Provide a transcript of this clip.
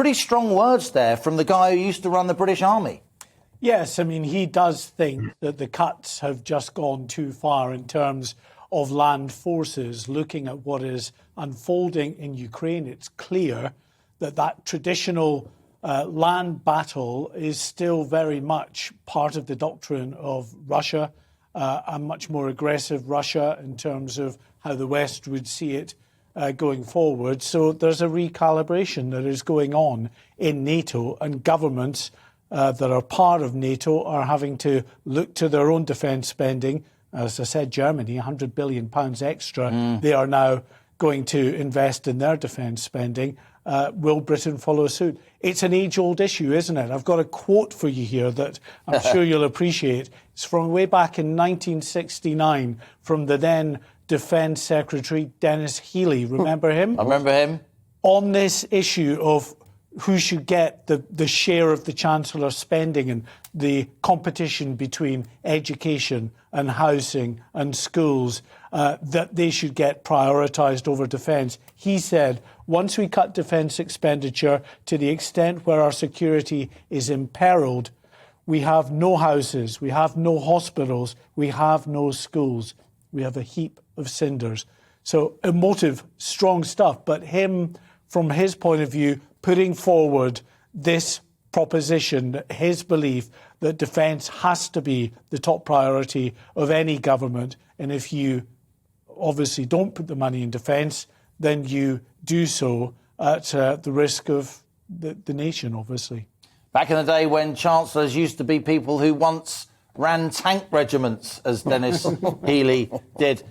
pretty strong words there from the guy who used to run the British Army. Yes, I mean, he does think that the cuts have just gone too far in terms of land forces. Looking at what is unfolding in Ukraine, it's clear that that traditional land battle is still very much part of the doctrine of Russia, a much more aggressive Russia in terms of how the West would see it going forward. So there's a recalibration that is going on in NATO, and governments that are part of NATO are having to look to their own defence spending. As I said, Germany, £100 billion extra. They are now going to invest in their defence spending. Will Britain follow suit? It's an age-old issue, isn't it? I've got a quote for you here that I'm sure you'll appreciate. It's from way back in 1969 from the then Defence Secretary Dennis Healey. Remember him? I remember him. On this issue of who should get the share of the Chancellor's spending and the competition between education and housing and schools, that they should get prioritised over defence. He said, once we cut defence expenditure to the extent where our security is imperilled, we have no houses, we have no hospitals, we have no schools. We have a heap of cinders. So emotive, strong stuff. But him, from his point of view, putting forward this proposition, his belief that defence has to be the top priority of any government. And if you obviously don't put the money in defence, then you do so at the risk of the nation, obviously. Back in the day when chancellors used to be people who once ran tank regiments, as Dennis Healey did.